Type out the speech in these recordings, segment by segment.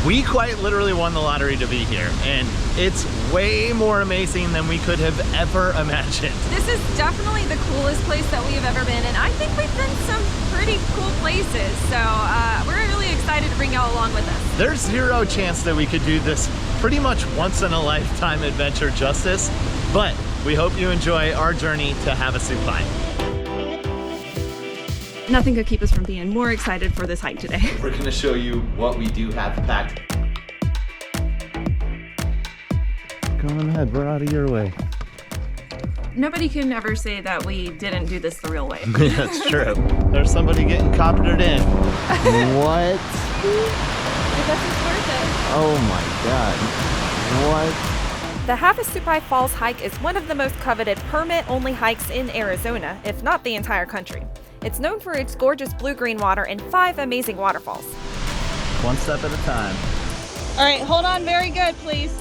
We quite literally won the lottery to be here, and it's way more amazing than we could have ever imagined. This is definitely the coolest place that we have ever been, and I think we've been some pretty cool places, so we're really excited to bring y'all along with us. There's zero chance that we could do this pretty much once in a lifetime adventure justice, but we hope you enjoy our journey to Havasupai. Nothing could keep us from being more excited for this hike today. We're gonna show you what we do have packed. Go on ahead, we're out of your way. Nobody can ever say that we didn't do this the real way. That's true. There's somebody getting coptered in. What? I guess it's worth it. Oh my God. What? The Havasupai Falls hike is one of the most coveted permit-only hikes in Arizona, if not the entire country. It's known for its gorgeous blue-green water and 5 amazing waterfalls. One step at a time. All right, hold on very good, please.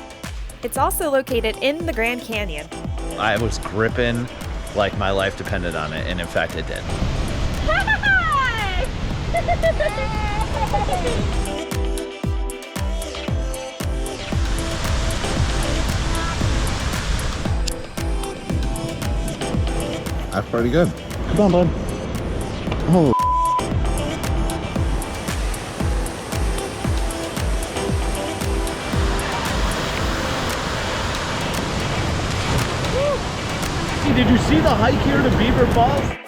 It's also located in the Grand Canyon. I was gripping like my life depended on it, and in fact it did. That's pretty good. Come on, bud. Oh. Did you see the hike here to Beaver Falls?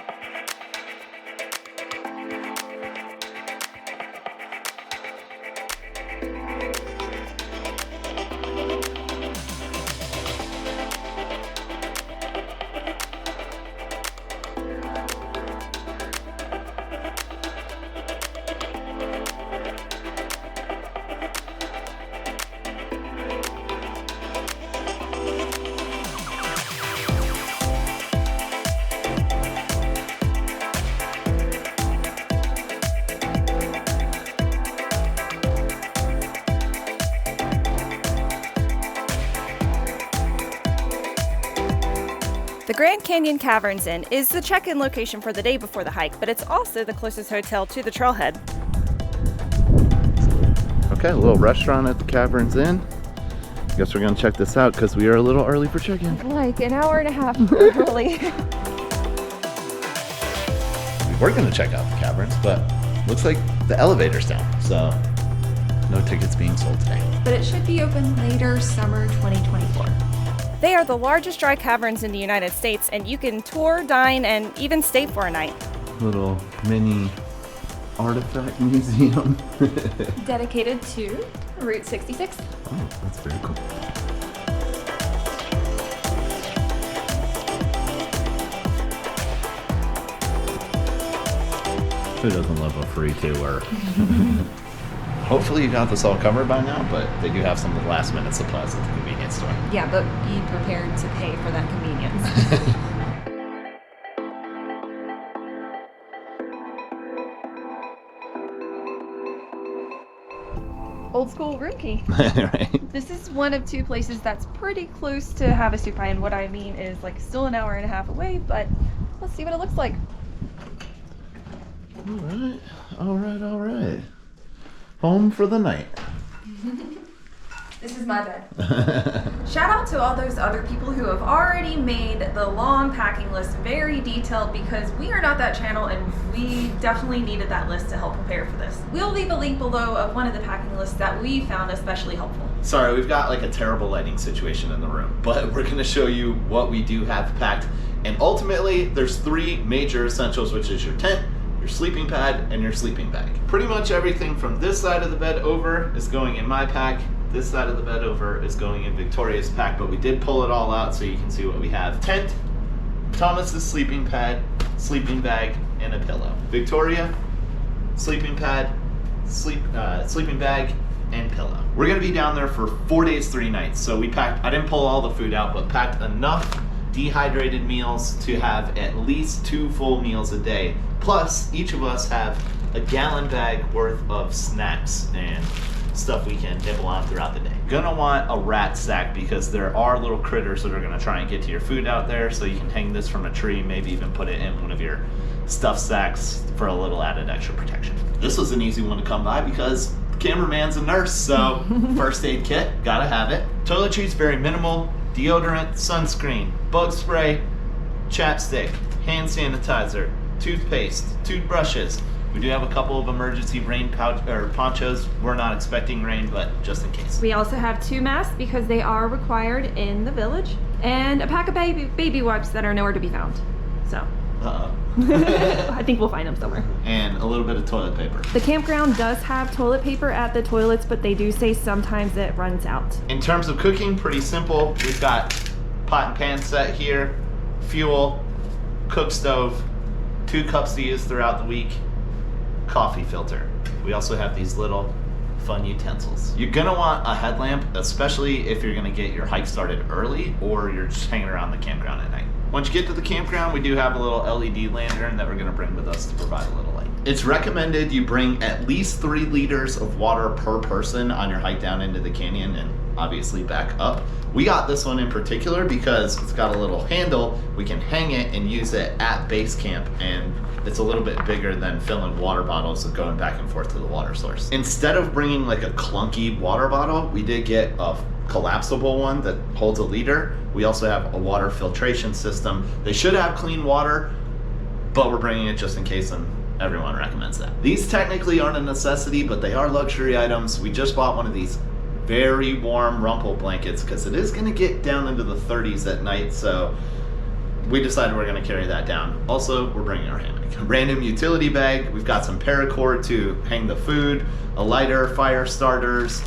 The Grand Canyon Caverns Inn is the check-in location for the day before the hike, but it's also the closest hotel to the trailhead. Okay, a little restaurant at the Caverns Inn. Guess we're gonna check this out because we are a little early for check-in. Like an hour and a half early. We were gonna check out the Caverns, but looks like the elevator's down, so no tickets being sold today. But it should be open later summer 2024. They are the largest dry caverns in the United States, and you can tour, dine, and even stay for a night. Little mini artifact museum. Dedicated to Route 66. Oh, that's very cool. Who doesn't love a free tour? Hopefully you got this all covered by now, but they do have some last minute supplies at the convenience store. Yeah, but be prepared to pay for that convenience. Old school room key. Right. This is one of 2 places that's pretty close to Havasupai, and what I mean is like still an hour and a half away, but let's see what it looks like. All right. Home for the night. This is my bed. Shout out to all those other people who have already made the long packing list very detailed, because we are not that channel and we definitely needed that list to help prepare for this. We'll leave a link below of one of the packing lists that we found especially helpful. Sorry, we've got like a terrible lighting situation in the room, but we're gonna show you what we do have packed. And ultimately, there's 3 major essentials, which is your tent, your sleeping pad, and your sleeping bag. Pretty much everything from this side of the bed over is going in my pack. This side of the bed over is going in Victoria's pack, but we did pull it all out so you can see what we have. Tent, Thomas's sleeping pad, sleeping bag, and a pillow. Victoria, sleeping pad, sleeping bag, and pillow. We're gonna be down there for 4 days, 3 nights. So we packed, I didn't pull all the food out, but packed enough dehydrated meals to have at least 2 full meals a day. Plus, each of us have a gallon bag worth of snacks and stuff we can nibble on throughout the day. Gonna want a rat sack because there are little critters that are gonna try and get to your food out there, so you can hang this from a tree, maybe even put it in one of your stuffed sacks for a little added extra protection. This was an easy one to come by because cameraman's a nurse, so first aid kit, gotta have it. Toiletry's very minimal. Deodorant, sunscreen, bug spray, chapstick, hand sanitizer, toothpaste, toothbrushes. We do have a couple of emergency rain ponchos. We're not expecting rain, but just in case. We also have 2 masks because they are required in the village, and a pack of baby wipes that are nowhere to be found. So. I think we'll find them somewhere. And a little bit of toilet paper. The campground does have toilet paper at the toilets, but they do say sometimes it runs out. In terms of cooking, pretty simple. We've got pot and pan set here, fuel, cook stove, 2 cups to use throughout the week, coffee filter. We also have these little fun utensils. You're gonna want a headlamp, especially if you're gonna get your hike started early or you're just hanging around the campground at night. Once you get to the campground, we do have a little LED lantern that we're gonna bring with us to provide a little light. It's recommended you bring at least 3 liters of water per person on your hike down into the canyon and obviously back up. We got this one in particular because it's got a little handle. We can hang it and use it at base camp, and it's a little bit bigger than filling water bottles and going back and forth to the water source. Instead of bringing like a clunky water bottle, we did get a collapsible one that holds a liter. We also have a water filtration system. They should have clean water, but we're bringing it just in case, and everyone recommends that. These technically aren't a necessity, but they are luxury items. We just bought one of these very warm rumple blankets because it is going to get down into the 30s at night, so we decided we're going to carry that down. Also, we're bringing our hammock. A random utility bag. We've got some paracord to hang the food, a lighter, fire starters,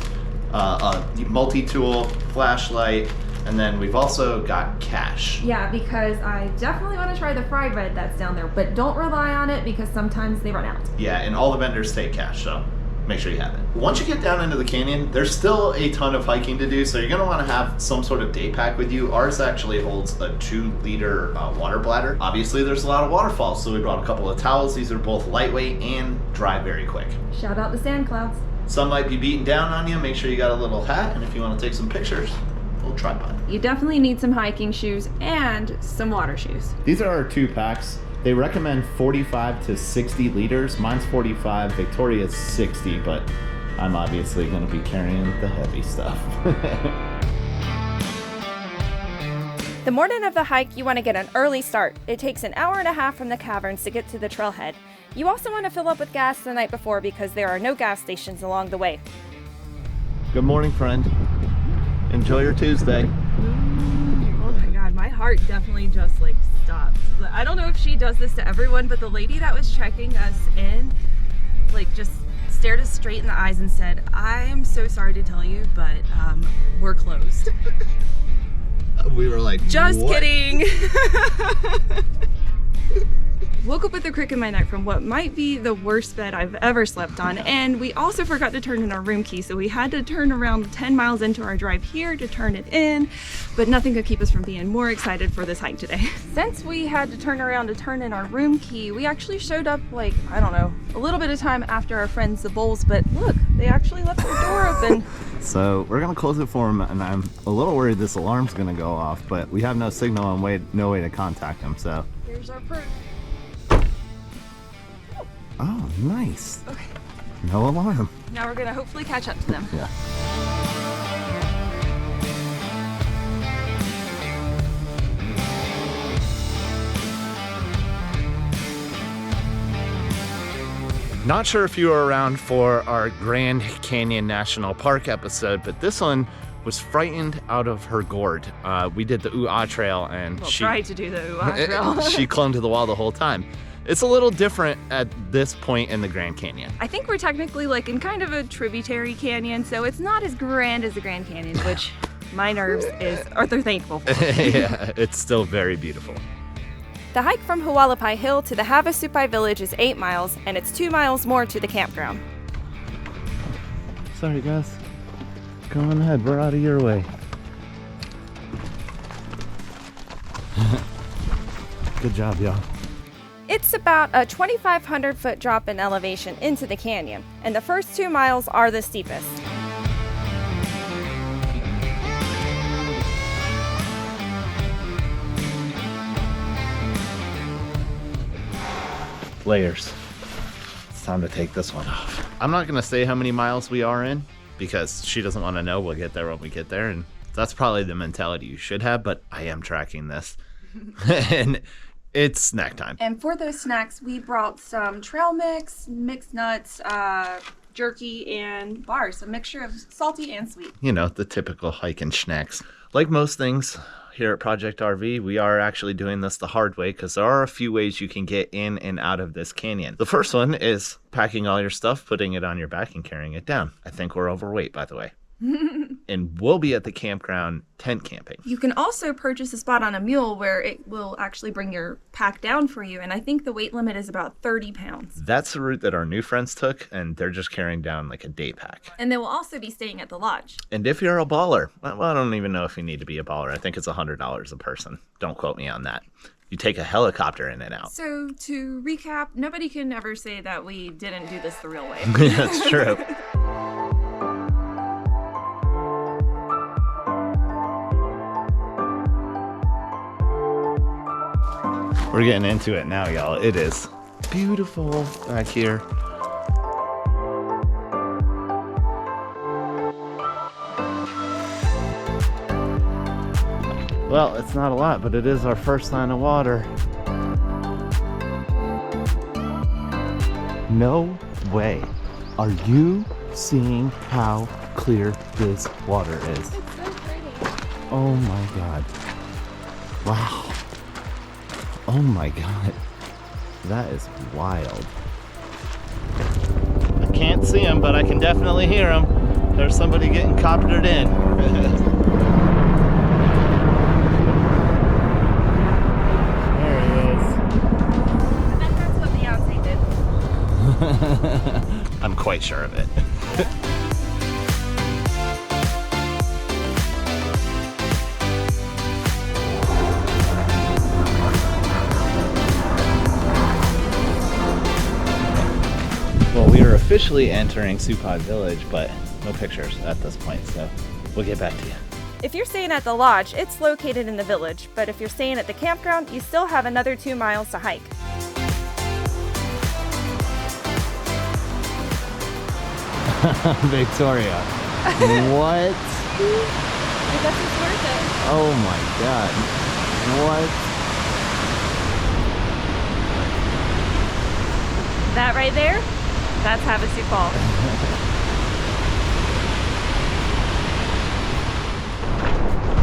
a multi-tool, flashlight, and then we've also got cash. Yeah, because I definitely want to try the fry bread that's down there, but don't rely on it because sometimes they run out. Yeah, and all the vendors take cash, so make sure you have it. Once you get down into the canyon, there's still a ton of hiking to do, so you're going to want to have some sort of day pack with you. Ours actually holds a 2-liter water bladder. Obviously, there's a lot of waterfalls, so we brought a couple of towels. These are both lightweight and dry very quick. Shout out the sand clouds. Sun might be beating down on you. Make sure you got a little hat, and if you want to take some pictures, a little tripod. You definitely need some hiking shoes and some water shoes. These are our 2 packs. They recommend 45 to 60 liters. Mine's 45, Victoria's 60, but I'm obviously going to be carrying the heavy stuff. The morning of the hike, you want to get an early start. It takes an hour and a half from the caverns to get to the trailhead. You also want to fill up with gas the night before because there are no gas stations along the way. Good morning, friend. Enjoy your Tuesday. Oh my god, my heart definitely just like stopped. I don't know if she does this to everyone, but the lady that was checking us in like just stared us straight in the eyes and said, "I'm so sorry to tell you, but we're closed." We were like, just what? kidding. Woke up with a crick in my neck from what might be the worst bed I've ever slept on, and we also forgot to turn in our room key, so we had to turn around 10 miles into our drive here to turn it in, but nothing could keep us from being more excited for this hike today. Since we had to turn around to turn in our room key, we actually showed up like, I don't know, a little bit of time after our friends the Bulls, but look, they actually left their door open. So we're gonna close it for them, and I'm a little worried this alarm's gonna go off, but we have no signal and no way to contact them, so. Here's our proof. Oh, nice. Okay. No alarm. Now we're gonna hopefully catch up to them. Yeah. Not sure if you were around for our Grand Canyon National Park episode, but this one was frightened out of her gourd. We did the Ooh-Ah Trail, and she tried to do the Ooh-Ah Trail. She clung to the wall the whole time. It's a little different at this point in the Grand Canyon. I think we're technically like in kind of a tributary canyon, so it's not as grand as the Grand Canyon, which my nerves are they're thankful for. Yeah, it's still very beautiful. The hike from Havasupai Hill to the Havasupai village is 8 miles, and it's 2 miles more to the campground. Sorry guys, go on ahead, we're out of your way. Good job, y'all. It's about a 2,500 foot drop in elevation into the canyon, and the first 2 miles are the steepest. Layers. It's time to take this one off. I'm not gonna say how many miles we are in because she doesn't want to know. We'll get there when we get there, and that's probably the mentality you should have, but I am tracking this. And it's snack time. And for those snacks, we brought some trail mix, mixed nuts, jerky, and bars. A mixture of salty and sweet. You know, the typical hiking snacks. Like most things here at Project RV, we are actually doing this the hard way because there are a few ways you can get in and out of this canyon. The first one is packing all your stuff, putting it on your back, and carrying it down. I think we're overweight, by the way. And we'll be at the campground tent camping. You can also purchase a spot on a mule where it will actually bring your pack down for you. And I think the weight limit is about 30 pounds. That's the route that our new friends took, and they're just carrying down like a day pack. And they will also be staying at the lodge. And if you're a baller, well, I don't even know if you need to be a baller. I think it's $100 a person. Don't quote me on that. You take a helicopter in and out. So to recap, nobody can ever say that we didn't do this the real way. That's true. We're getting into it now, y'all. It is beautiful back here. Well, it's not a lot, but it is our first sign of water. No way. Are you seeing how clear this water is? It's so pretty. Oh my God. Wow. Oh my God. That is wild. I can't see him, but I can definitely hear him. There's somebody getting coptered in. There he is. I bet that's what Beyonce did. I'm quite sure of it. Well, we are officially entering Supai Village, but no pictures at this point, so we'll get back to you. If you're staying at the lodge, it's located in the village, but if you're staying at the campground, you still have another 2 miles to hike. Victoria. What? I guess it's worth it. Oh my God. What? That right there, that's Havasupai.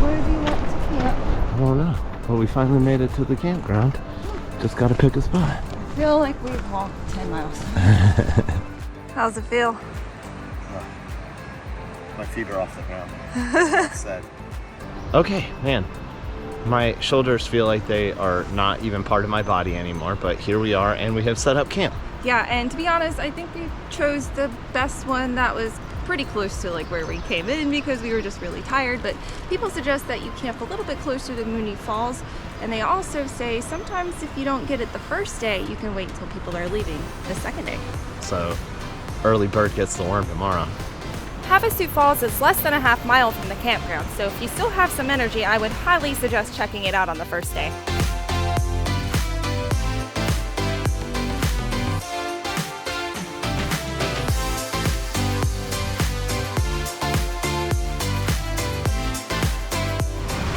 Where do you want to camp? I don't know. Well, we finally made it to the campground. Just gotta pick a spot. I feel like we've walked 10 miles. How's it feel? My feet are off the ground. Sad. Okay, man. My shoulders feel like they are not even part of my body anymore, but here we are, and we have set up camp. Yeah, and to be honest, I think we chose the best one that was pretty close to like where we came in because we were just really tired. But people suggest that you camp a little bit closer to Mooney Falls, and they also say sometimes if you don't get it the first day, you can wait until people are leaving the second day. So, early bird gets the worm tomorrow. Havasupai Falls is less than a half mile from the campground, so if you still have some energy, I would highly suggest checking it out on the first day.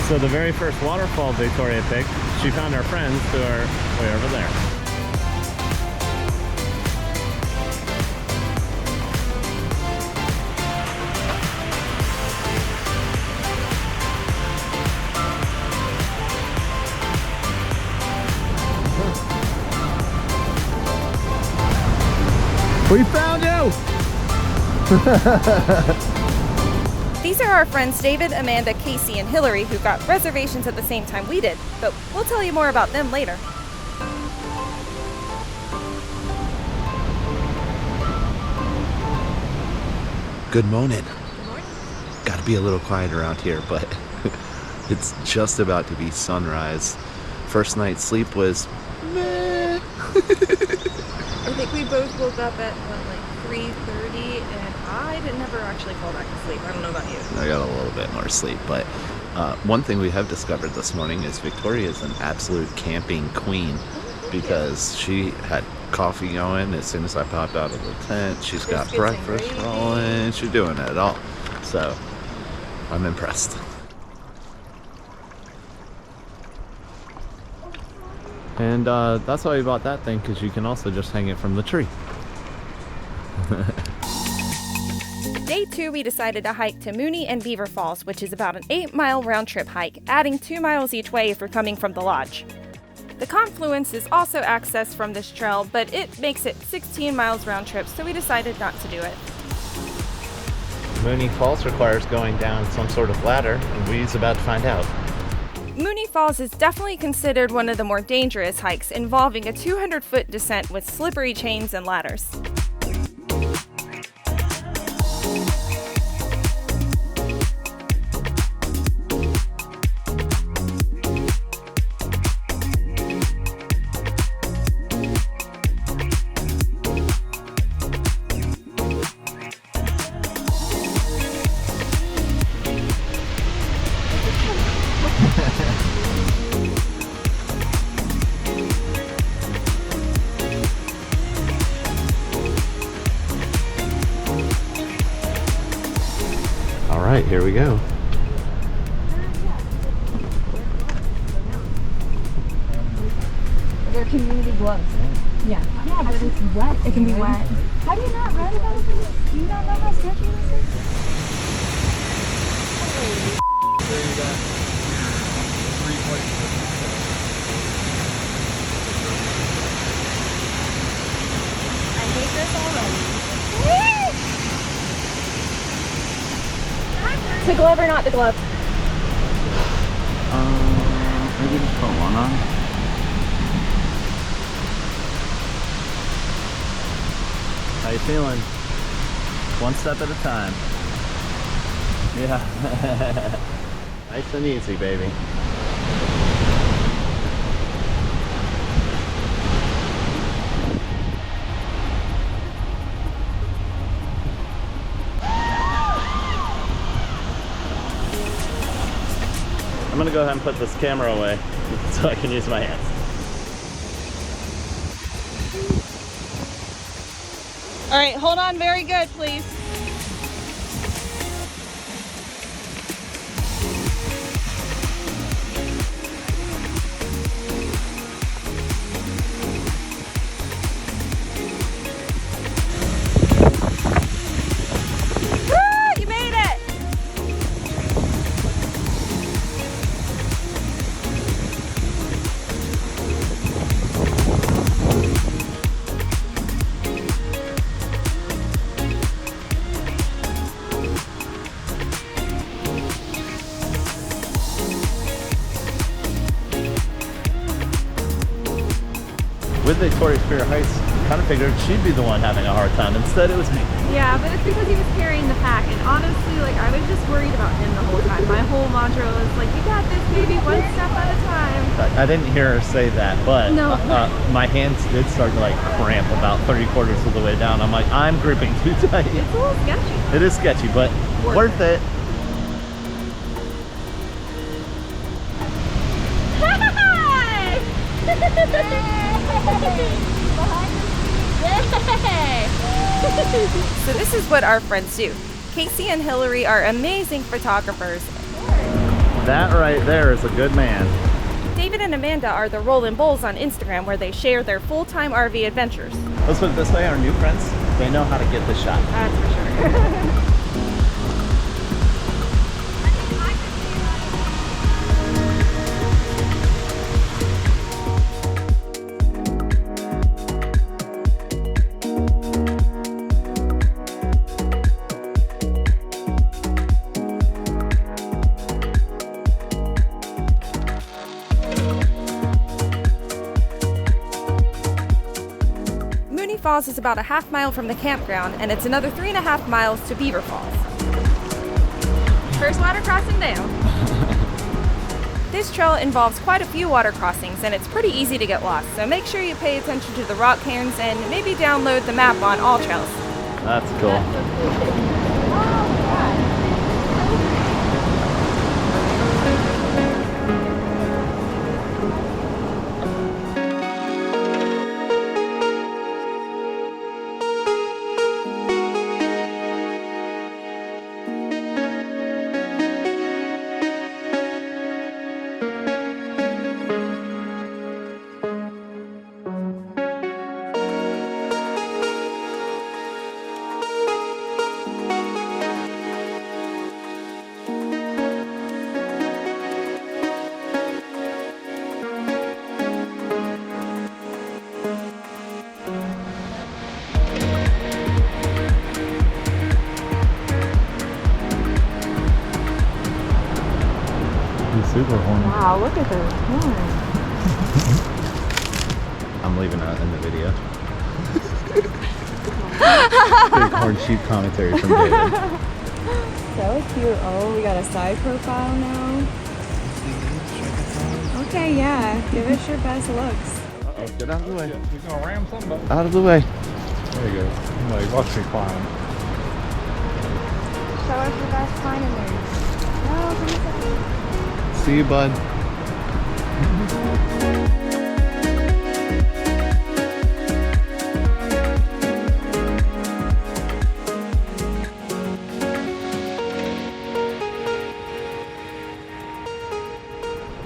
So the very first waterfall Victoria picked, she found our friends who are way over there. We found you! These are our friends David, Amanda, Casey, and Hillary who got reservations at the same time we did, but we'll tell you more about them later. Good morning. Good morning. Gotta be a little quiet around here, but it's just about to be sunrise. First night's sleep was meh. I think we both woke up at like 3:30, and I never actually fall back to sleep. I don't know about you. I got a little bit more sleep, but one thing we have discovered this morning is Victoria is an absolute camping queen because she had coffee going as soon as I popped out of the tent. She's got Biscuits and breakfast gravy. rolling. She's doing it all. So I'm impressed. And that's why we bought that thing, because you can also just hang it from the tree. Day 2, we decided to hike to Mooney and Beaver Falls, which is about an 8-mile round-trip hike, adding 2 miles each way if you're coming from the lodge. The confluence is also accessed from this trail, but it makes it 16 miles round-trip, so we decided not to do it. Mooney Falls requires going down some sort of ladder, and we's about to find out. Mooney Falls is definitely considered one of the more dangerous hikes, involving a 200-foot descent with slippery chains and ladders. All right, here we go. They're community gloves. Yeah. Yeah, but it's wet. It can be wet. How do you not read about it? Do you not know how sketchy this is? I hate this already. The glove or not the glove? Maybe just put one on. How you feeling? One step at a time. Yeah. Nice and easy, baby. I'm gonna go ahead and put this camera away so I can use my hands. All right, hold on very good, please. Woo! You made it! With Victoria's Spirit Heights, kind of figured she'd be the one having a hard time. Instead, it was me. Yeah, but it's because he was carrying the pack, and honestly, like, I was just worried about him the whole time. My whole mantra was like, you got this, baby, one step at a time. I didn't hear her say that, but No. my hands did start to like cramp about 3/4 of the way down. I'm like, I'm gripping too tight. It's a little sketchy. It is sketchy, but worth it. So this is what our friends do. Casey and Hillary are amazing photographers. That right there is a good man. David and Amanda are the Rollin' Bulls on Instagram, where they share their full-time RV adventures. Let's put it this way, our new friends, they know how to get the shot. That's for sure. Mooney Falls is about a half-mile from the campground, and it's another 3.5 miles to Beaver Falls. First water crossing down. This trail involves quite a few water crossings, and it's pretty easy to get lost, so make sure you pay attention to the rock cairns and maybe download the map on all trails. That's cool. super horny. Wow, look at those horns. I'm leaving that in the video. Bighorn sheep commentary from David. So cute. Oh, we got a side profile now. Okay, yeah. Give us your best looks. Uh-oh, get out of the way. You're gonna ram somebody. Out of the way. There you go. Somebody watch me climb. Show us your best climbing moves. No, come inside. See you, bud.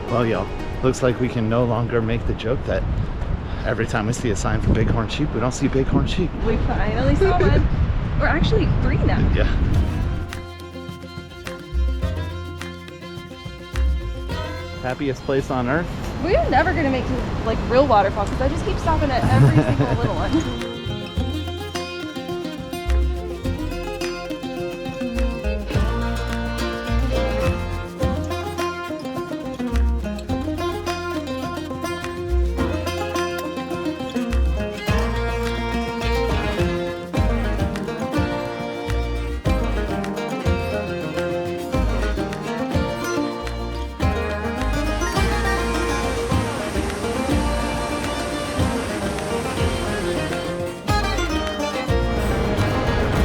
Well, y'all, looks like we can no longer make the joke that every time we see a sign for bighorn sheep, we don't see bighorn sheep. We finally saw one. Or actually 3 now. Yeah. Happiest place on earth? We're never gonna make it like real waterfall because I just keep stopping at every single little one.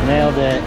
Nailed it.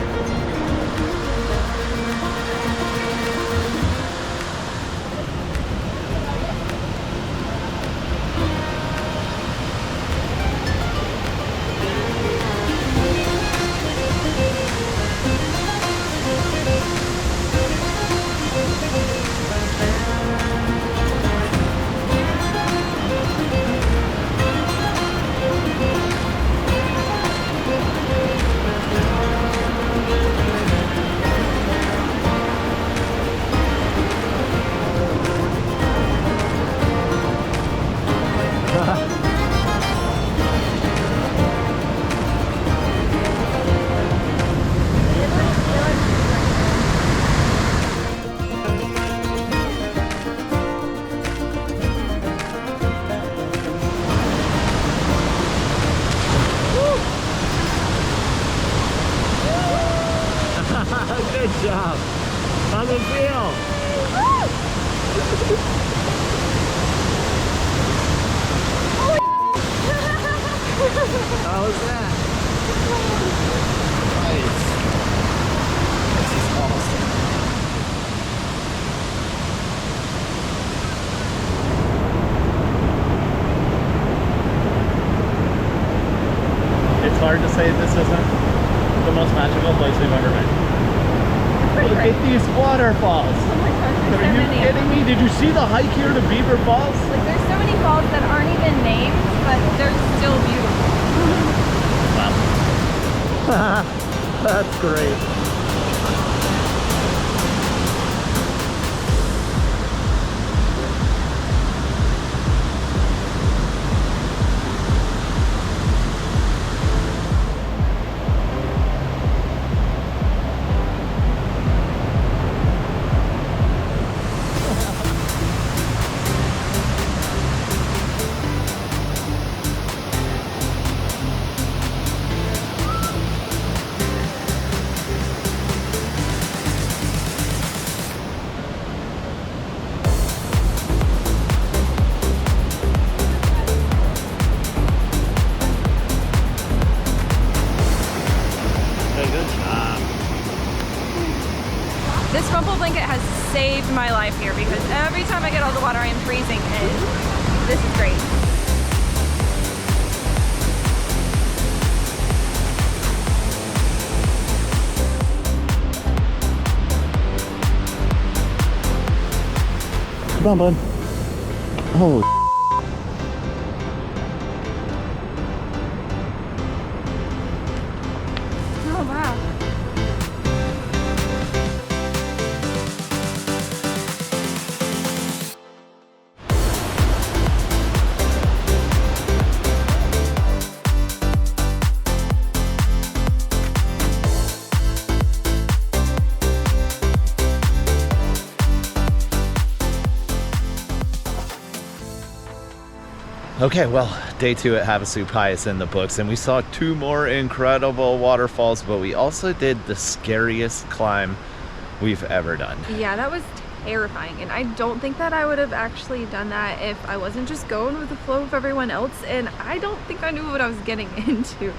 Good job. How's it feel? How was that? Nice. This is awesome. It's hard to say this isn't the most magical place we've ever been. Look at these waterfalls. Oh my gosh, there's Are so you many. kidding me? Did you see the hike here to Beaver Falls? Like there's so many falls that aren't even named, but they're still beautiful. Wow. That's great. This rumble blanket has saved my life here because every time I get out of the water I am freezing and this is great. Come on, bud. Oh. Oh wow. Okay, well, day 2 at Havasupai is in the books, and we saw 2 more incredible waterfalls, but we also did the scariest climb we've ever done. Yeah, that was terrifying, and I don't think that I would have actually done that if I wasn't just going with the flow of everyone else, and I don't think I knew what I was getting into,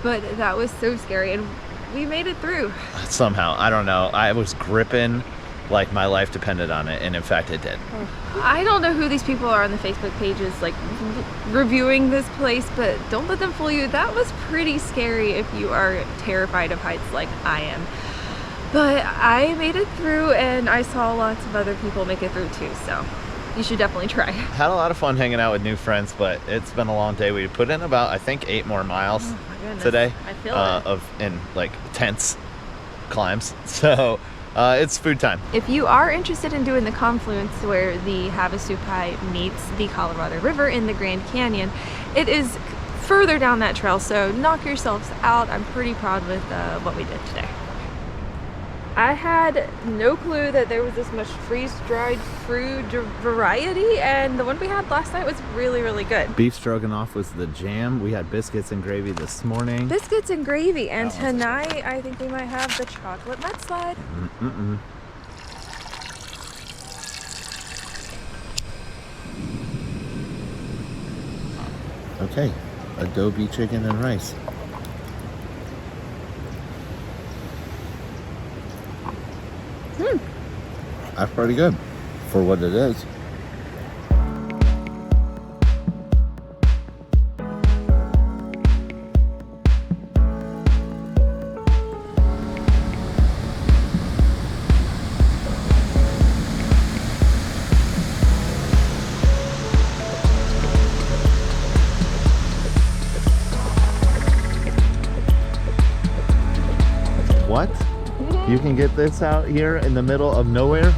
but that was so scary, and we made it through. Somehow, I don't know, I was gripping like my life depended on it, and in fact it did. I don't know who these people are on the Facebook pages like reviewing this place, but don't let them fool you. That was pretty scary if you are terrified of heights like I am. But I made it through, and I saw lots of other people make it through too, so you should definitely try. Had a lot of fun hanging out with new friends, but it's been a long day. We put in about, I think, 8 more miles today I feel in like tense climbs. So it's food time. If you are interested in doing the confluence where the Havasupai meets the Colorado River in the Grand Canyon, it is further down that trail, so knock yourselves out. I'm pretty proud with what we did today. I had no clue that there was this much freeze-dried fruit variety, and the one we had last night was really, really good. Beef stroganoff was the jam. We had biscuits and gravy this morning. Biscuits and gravy, and tonight I think we might have the chocolate mudslide. Okay, adobe chicken and rice. That's pretty good for what it is. What? You can get this out here in the middle of nowhere?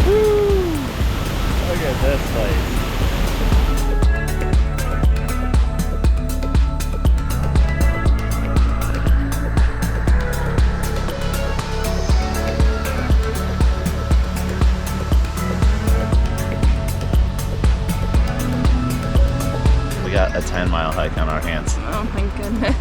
Woo! Look at this place. A 10-mile hike on our hands. Oh my goodness.